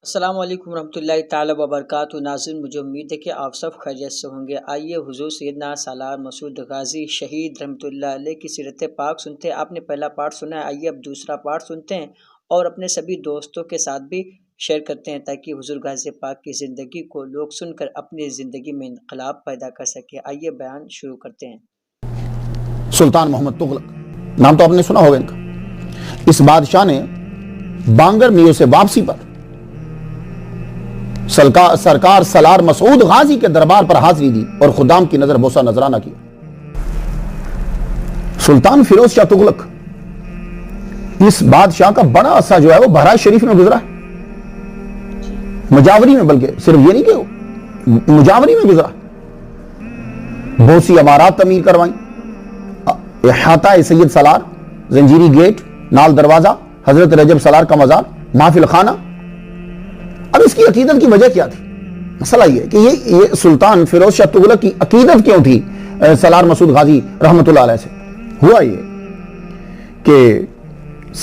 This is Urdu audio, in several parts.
السلام علیکم ورحمۃ اللہ تعالیٰ وبرکاتہ۔ ناظرین، مجھے امید ہے کہ آپ سب خیریت سے ہوں گے۔ آئیے حضور سیدنا سالار مسعود غازی شہید رحمۃ اللہ علیہ کی سیرت پاک سنتے ہیں۔ آپ نے پہلا پارٹ سنا ہے، آئیے اب دوسرا پارٹ سنتے ہیں اور اپنے سبھی دوستوں کے ساتھ بھی شیئر کرتے ہیں تاکہ حضور غازی پاک کی زندگی کو لوگ سن کر اپنی زندگی میں انقلاب پیدا کر سکے۔ آئیے بیان شروع کرتے ہیں۔ سلطان محمد تغلق، نام تو آپ نے سنا ہوگا ان کا۔ اس بادشاہ نے بانگر میوں سے واپسی پر سرکار سالار مسعود غازی کے دربار پر حاضری دی اور خدام کی نظر بوسہ نذرانہ کیا۔ سلطان فیروز شاہ تغلق، اس بادشاہ کا بڑا عرصہ جو ہے وہ بہرائچ شریف میں گزرا ہے، مجاوری میں، بلکہ صرف یہ نہیں کہ مجاوری میں گزرا، بہت سی عمارات تعمیر کروائیں، احاطہ سید سالار، زنجیری گیٹ، نال دروازہ، حضرت رجب سالار کا مزار، محفل خانہ۔ اب اس کی عقیدت کی وجہ کیا تھی؟ مسئلہ یہ کہ یہ سلطان فیروز شاہ تغلق کی عقیدت کیوں تھی سالار مسعود غازی رحمۃ اللہ علیہ سے؟ ہوا یہ کہ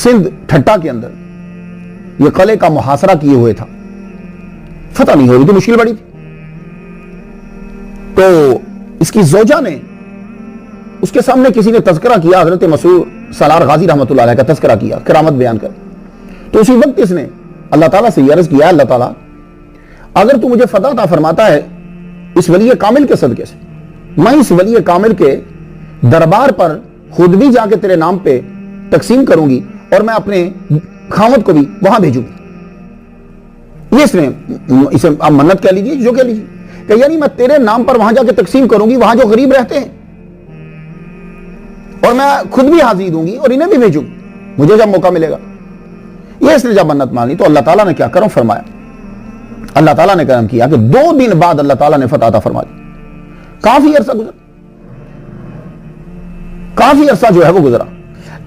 سندھ ٹھٹا کے اندر یہ قلعے کا محاصرہ کیے ہوئے تھا، فتح نہیں ہو رہی تھی، مشکل بڑی تھی۔ تو اس کی زوجہ نے اس کے سامنے کسی نے تذکرہ کیا، حضرت مسعود سالار غازی رحمۃ اللہ علیہ کا تذکرہ کیا، کرامت بیان کر، تو اسی وقت اس نے اللہ تعالیٰ سے یہ عرض کیا، اللہ تعالیٰ اگر تو مجھے فتح عطا فرماتا ہے اس ولی کامل کے صدقے سے، میں اس ولی کامل کے دربار پر خود بھی جا کے تیرے نام پہ تقسیم کروں گی اور میں اپنے خاوند کو بھی وہاں بھیجوں گی۔ یہ اس نے اسے آپ منت کہہ لیجیے، جو کہہ لیجیے، کہ یعنی میں تیرے نام پر وہاں جا کے تقسیم کروں گی، وہاں جو غریب رہتے ہیں، اور میں خود بھی حاضری دوں گی اور انہیں بھی بھیجوں گی مجھے جب موقع ملے گا۔ یہ اس نے جب منت مانی تو اللہ تعالیٰ نے کیا کرم فرمایا، اللہ تعالیٰ نے کرم کیا کہ 2 دن بعد اللہ تعالیٰ نے فتح عطا فرما دی۔ کافی عرصہ گزرا، کافی عرصہ جو ہے وہ گزرا۔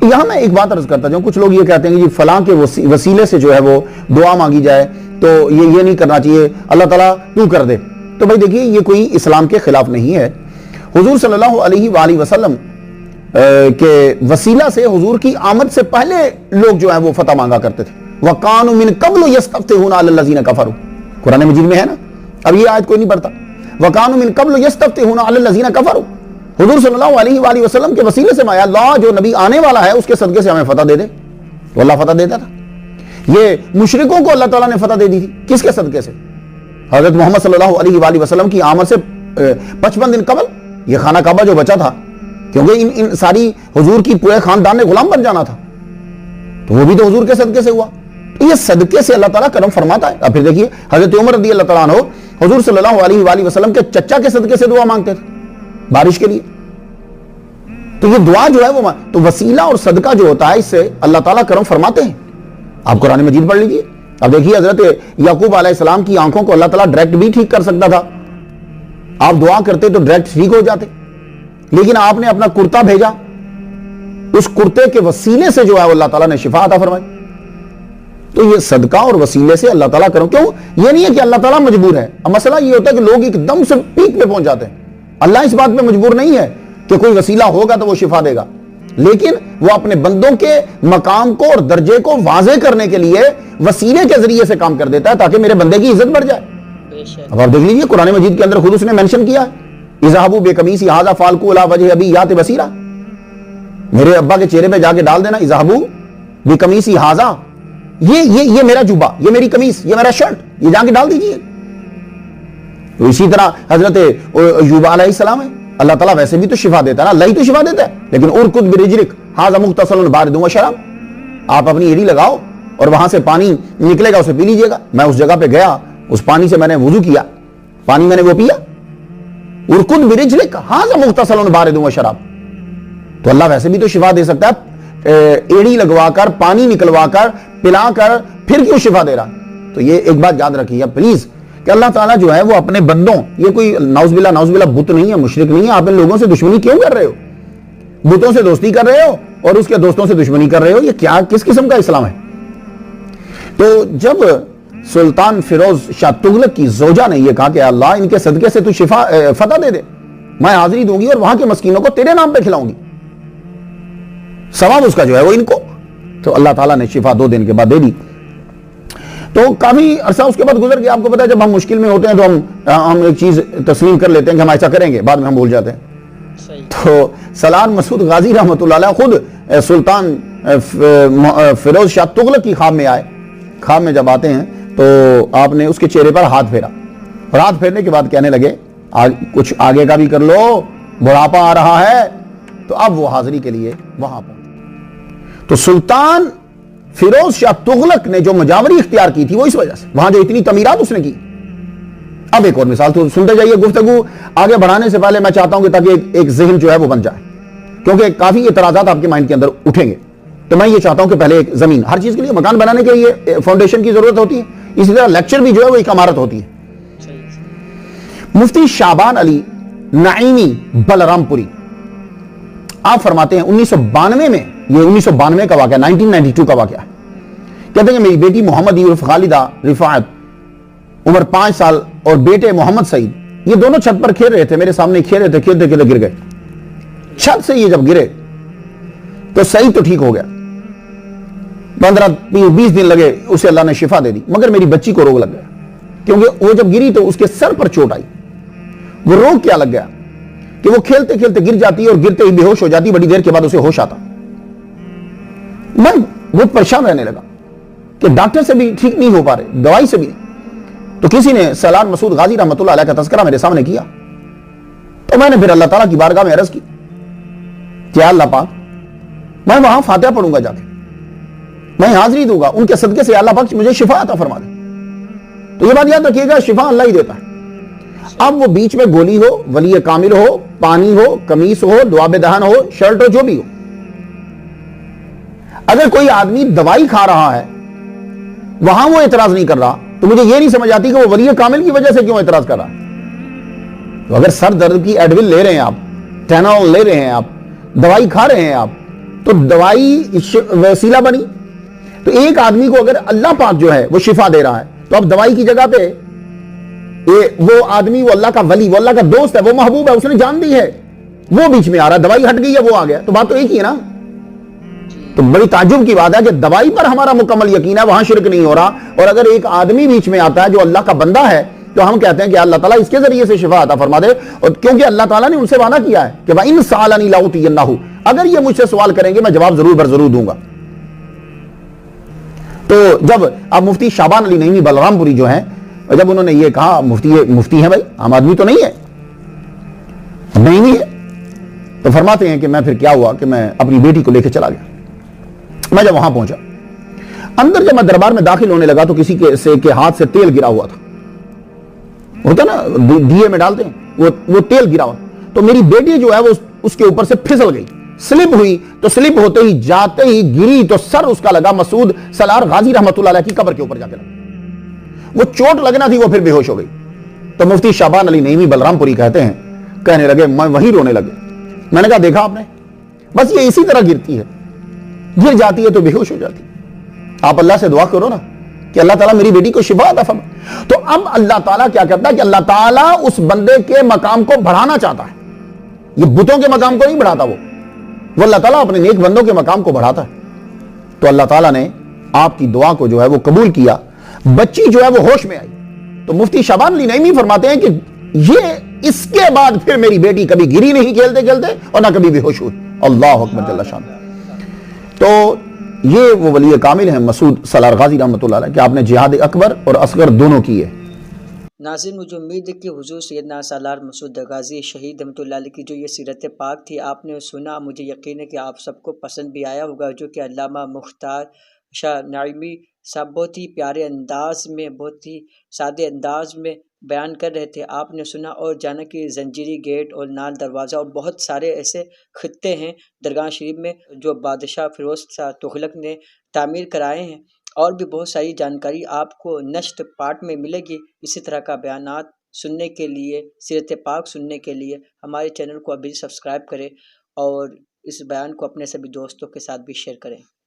یہاں میں ایک بات عرض کرتا جاؤں، کچھ لوگ یہ کہتے ہیں کہ جی فلاں کے وسیلے سے جو ہے وہ دعا مانگی جائے تو یہ نہیں کرنا چاہیے، اللہ تعالیٰ تو کر دے۔ تو بھائی دیکھیے، یہ کوئی اسلام کے خلاف نہیں ہے۔ حضور صلی اللہ علیہ وآلہ وسلم کہ وسیلہ سے حضور کی آمد سے پہلے لوگ جو ہیں وہ فتح مانگا کرتے تھے۔ وَقَانُوا مِن قَبْلُ يَسْتَفْتِحُونَ عَلَى الَّذِينَ كَفَرُوا، قرآن مجید میں ہے نا، اب یہ آیت کوئی نہیں پڑھتا۔ وَقَانُوا مِن قَبْلُ يَسْتَفْتِحُونَ عَلَى الَّذِينَ كَفَرُوا، حضور صلی اللہ علیہ وآلہ وسلم کے وسیلے سے مایا اللہ جو نبی آنے والا ہے اس کے صدقے سے ہمیں فتح دے دے، تو اللہ فتح دیتا تھا۔ یہ مشرکوں کو اللہ تعالیٰ نے فتح دے دی تھی، کس کے صدقے سے؟ حضرت محمد صلی اللہ علیہ وآلہ وسلم کی آمد سے 55 دن قبل یہ خانہ کعبہ جو بچا تھا، کیونکہ ان ساری حضور کی پورے خاندان نے غلام بن جانا تھا، تو وہ بھی تو حضور کے صدقے سے ہوا۔ یہ صدقے سے اللہ تعالیٰ کرم فرماتا ہے۔ اب پھر دیکھیے، حضرت عمر رضی اللہ تعالیٰ عنہ حضور صلی اللہ علیہ وآلہ وسلم کے چچا کے صدقے سے دعا مانگتے تھے بارش کے لیے، تو یہ دعا جو ہے وہ تو وسیلہ اور صدقہ جو ہوتا ہے اس سے اللہ تعالیٰ کرم فرماتے ہیں۔ آپ قرآن مجید پڑھ لیجئے، اب دیکھیے حضرت یعقوب علیہ السلام کی آنکھوں کو اللہ تعالیٰ ڈائریکٹ بھی ٹھیک کر سکتا تھا، آپ دعا کرتے تو ڈائریکٹ ٹھیک ہو جاتے، لیکن آپ نے اپنا کرتا بھیجا، اس کرتے کے وسیلے سے جو ہے اللہ تعالیٰ نے شفا عطا فرمائی۔ تو یہ صدقہ اور وسیلے سے اللہ تعالیٰ کرو، کیوں؟ یہ نہیں ہے کہ اللہ تعالیٰ مجبور ہے۔ اب مسئلہ یہ ہوتا ہے کہ لوگ ایک دم سے پیک پہ پہنچ جاتے ہیں، اللہ اس بات پہ مجبور نہیں ہے کہ کوئی وسیلہ ہوگا تو وہ شفا دے گا، لیکن وہ اپنے بندوں کے مقام کو اور درجے کو واضح کرنے کے لیے وسیلے کے ذریعے سے کام کر دیتا ہے تاکہ میرے بندے کی عزت بڑھ جائے۔ اب آپ دیکھ لیجیے، قرآن مجید کے اندر خود اس نے مینشن کیا ہے، اذهبوا بقمیصی ھذا فالقوا علی وجہ ابی یات بصیرا، میرے ابا کے چہرے پہ جا کے ڈال دینا، اذهبوا بقمیصی ھذا، یہ میرا جوبہ، یہ میری قمیص، یہ میرا شرٹ، یہ جا کے ڈال دیجئے۔ تو اسی طرح حضرت ایوب علیہ السلام ہے، اللہ تعالیٰ ویسے بھی تو شفا دیتا ہے نا، اللہ ہی تو شفا دیتا ہے، لیکن ارکض برجلک ھذا مغتسل بارد وشراب، آپ اپنی ایڑی لگاؤ اور وہاں سے پانی نکلے گا، اسے پی لیجئے گا۔ میں اس جگہ پہ گیا، اس پانی سے میں نے وضو کیا، پانی میں نے وہ پیا، ارکض برجلک ھذا مغتسل بارد وشراب، تو اللہ ویسے بھی تو شفا دے سکتا ہے، ایڑی لگوا کر، پانی نکلوا کر، پلا کر، پھر کیوں شفا دے رہا؟ تو یہ ایک بات یاد رکھیے پلیز کہ اللہ تعالیٰ جو ہے وہ اپنے بندوں، یہ کوئی نعوذ باللہ بت نہیں ہے، مشرک نہیں ہے، آپ ان لوگوں سے دشمنی کیوں کر رہے ہو؟ بتوں سے دوستی کر رہے ہو اور اس کے دوستوں سے دشمنی کر رہے ہو، یہ کیا کس قسم کا اسلام ہے؟ تو جب سلطان فیروز شاہ تغلق کی زوجہ نے یہ کہا کہ اللہ ان کے صدقے سے تو شفا فتح دے دے، میں حاضری دوں گی اور وہاں کے مسکینوں کو تیرے نام پہ کھلاؤں گی، ثواب اس کا جو ہے وہ ان کو، تو اللہ تعالیٰ نے شفا 2 دن کے بعد دے دی۔ تو کافی عرصہ اس کے بعد گزر گیا. آپ کو پتا ہے جب ہم مشکل میں ہوتے ہیں تو ہم ایک چیز تسلیم کر لیتے ہیں کہ ہم ایسا کریں گے, بعد میں ہم بھول جاتے ہیں. تو سلان مسعود غازی رحمۃ اللہ علیہ خود سلطان فیروز شاہ تغلق کی خواب میں آئے. خواب میں جب آتے ہیں تو آپ نے اس کے چہرے پر ہاتھ پھیرا, اور ہاتھ پھیرنے کے بعد کہنے لگے کچھ آگے کا بھی کر لو, بڑھاپا آ رہا ہے. تو اب وہ حاضری کے لیے وہاں پہنچے. تو سلطان فیروز شاہ تغلق نے جو مجاوری اختیار کی تھی وہ اس وجہ سے, وہاں جو اتنی تعمیرات اس نے کی. اب ایک اور مثال تو سنتے جائیے. گفتگو آگے بڑھانے سے پہلے میں چاہتا ہوں کہ تاکہ ایک ذہن جو ہے وہ بن جائے, کیونکہ کافی اعتراضات آپ کے مائنڈ کے اندر اٹھیں گے. تو میں یہ چاہتا ہوں کہ پہلے ایک زمین, ہر چیز کے لیے مکان بنانے کے لیے فاؤنڈیشن کی ضرورت ہوتی ہے, اسی طرح لیکچر بھی جو ہے وہ ایک عمارت ہوتی ہے. مفتی شعبان علی نعیمی بلرام پوری آپ فرماتے ہیں 1992 میں, یہ 1992 کا واقعہ, 1992 کا واقعہ ہے. کہتے ہیں کہ میری بیٹی محمد عرف خالدہ رفاعت عمر 5 سال اور بیٹے محمد سعید یہ دونوں چھت پر کھیل رہے تھے, میرے سامنے کھیل رہے تھے, کھیلتے کھیلتے گر گئے. چھت سے یہ جب گرے تو سعید تو ٹھیک ہو گیا, 15-20 دن لگے, اسے اللہ نے شفا دے دی, مگر میری بچی کو روگ لگ گیا. کیونکہ وہ جب گری تو اس کے سر پر چوٹ آئی. وہ روگ کیا لگ گیا کہ وہ کھیلتے کھیلتے گر جاتی اور گرتے ہی بے ہوش ہو جاتی, بڑی دیر کے بعد اسے ہوش آتا. میں بہت پریشان رہنے لگا کہ ڈاکٹر سے بھی ٹھیک نہیں ہو پا رہے, دوائی سے بھی نہیں. تو کسی نے سلان مسعود غازی رحمۃ اللہ علیہ کا تذکرہ میرے سامنے کیا. تو میں نے پھر اللہ تعالیٰ کی بارگاہ میں عرض کی کہ اللہ پاک میں وہاں فاتحہ پڑھوں گا, جا کے میں حاضری دوں گا, ان کے صدقے سے اللہ پاک مجھے شفا عطا فرما دے. تو یہ بات یاد رکھیے گا, شفا اللہ ہی دیتا ہے. اب وہ بیچ میں گولی ہو, ولی کامل ہو, پانی ہو, قمیص ہو, دواب دہن ہو, شرٹ ہو, جو بھی ہو, اگر کوئی آدمی دوائی کھا رہا ہے وہاں وہ اعتراض نہیں کر رہا, تو مجھے یہ نہیں سمجھ آتی کہ وہ ولی کامل کی وجہ سے کیوں اعتراض کر رہا ہے. تو اگر سر درد کی ایڈول لے رہے ہیں آپ, ٹینول لے رہے ہیں آپ, دوائی کھا رہے ہیں آپ, تو دوائی وسیلہ بنی. تو ایک آدمی کو اگر اللہ پاک جو ہے وہ شفا دے رہا ہے, تو اب دوائی کی جگہ پہ وہ آدمی, وہ اللہ کا ولی, وہ اللہ کا دوست ہے, وہ محبوب ہے, اس نے جان دی ہے, وہ بیچ میں آ رہا ہے, دوائی ہٹ گئی ہے, وہ آ گیا. تو بات تو ایک ہی ہے نا. تو بڑی تعجب کی بات ہے کہ دوائی پر ہمارا مکمل یقین ہے, وہاں شرک نہیں ہو رہا, اور اگر ایک آدمی بیچ میں آتا ہے جو اللہ کا بندہ ہے تو ہم کہتے ہیں کہ اللہ تعالیٰ اس کے ذریعے سے شفا عطا فرما دے. اور کیونکہ اللہ تعالیٰ نے ان سے وعدہ کیا ہے کہ وَإِن سَأَلَنِي لَأُعْطِيَنَّهُ, اگر یہ مجھ سے سوال کریں گے میں جواب ضرور بر ضرور دوں گا. تو جب اب مفتی شعبان علی نعیمی بلرام پوری جو ہیں, جب انہوں نے یہ کہا, مفتی ہے بھائی, عام آدمی تو نہیں ہے, نہیں ہے, تو فرماتے ہیں کہ میں پھر کیا ہوا کہ میں اپنی بیٹی کو لے کے چلا گیا. میں جب وہاں پہنچا, اندر جب میں دربار میں داخل ہونے لگا تو کسی کے ہاتھ سے تیل گرا ہوا تھا, ہوتا نا دیے میں ڈالتے ہیں, وہ تیل گرا ہوا. تو میری بیٹی جو ہے وہ اس کے اوپر سے پھسل گئی, سلپ ہوئی. تو سلپ ہوتے ہی جاتے ہی گری تو سر اس کا لگا مسعود سلار غازی رحمۃ اللہ علیہ کی قبر کے اوپر جا کے لگا. وہ چوٹ لگنا تھی, وہ پھر بے ہوش ہو گئی. تو مفتی شعبان علی نعیمی بلرام پوری کہتے ہیں, کہنے لگے, میں وہیں رونے لگے. میں نے کہا دیکھا آپ نے, بس یہ اسی طرح گرتی ہے, گر جاتی ہے تو بے ہوش ہو جاتی. آپ اللہ سے دعا کرو نا کہ اللہ تعالیٰ میری بیٹی کو شفا عطا فرما. تو اب اللہ تعالیٰ کیا کرتا ہے کہ اللہ تعالیٰ اس بندے کے مقام کو بڑھانا چاہتا ہے. یہ بتوں کے مقام کو نہیں بڑھاتا, وہ اللہ تعالیٰ اپنے نیک بندوں کے مقام کو بڑھاتا ہے. تو اللہ تعالیٰ نے آپ کی دعا کو جو ہے وہ قبول کیا, بچی جو ہے وہ ہوش میں آئی. تو مفتی شعبان علی نعیمی فرماتے ہیں کہ یہ اس کے بعد پھر میری بیٹی کبھی گری نہیں کھیلتے کھیلتے, اور نہ کبھی بے ہوش ہوئی. اللہ اکبر جل شان. تو یہ وہ ولی کامل ہیں مسعود سلار غازی رحمۃ اللہ علیہ کہ آپ نے جہاد اکبر اور اصغر دونوں کیے. ناظرین, مجھے امید ہے کہ حضور سیدنا سالار مسعود غازی شہید رحمۃ اللہ علیہ کی جو یہ سیرت پاک تھی آپ نے سنا, مجھے یقین ہے کہ آپ سب کو پسند بھی آیا ہوگا. جو کہ علامہ مختار شاہ نعیمی صاحب بہت ہی پیارے انداز میں, بہت ہی سادے انداز میں بیان کر رہے تھے. آپ نے سنا اور جانا کہ زنجیری گیٹ اور نال دروازہ اور بہت سارے ایسے خطے ہیں درگاہ شریف میں جو بادشاہ فیروز شاہ تغلق نے تعمیر کرائے ہیں. اور بھی بہت ساری جانکاری آپ کو نیکسٹ پارٹ میں ملے گی. اسی طرح کا بیانات سننے کے لیے, سیرت پاک سننے کے لیے ہمارے چینل کو ابھی سبسکرائب کریں اور اس بیان کو اپنے سبھی دوستوں کے ساتھ بھی شیئر کریں.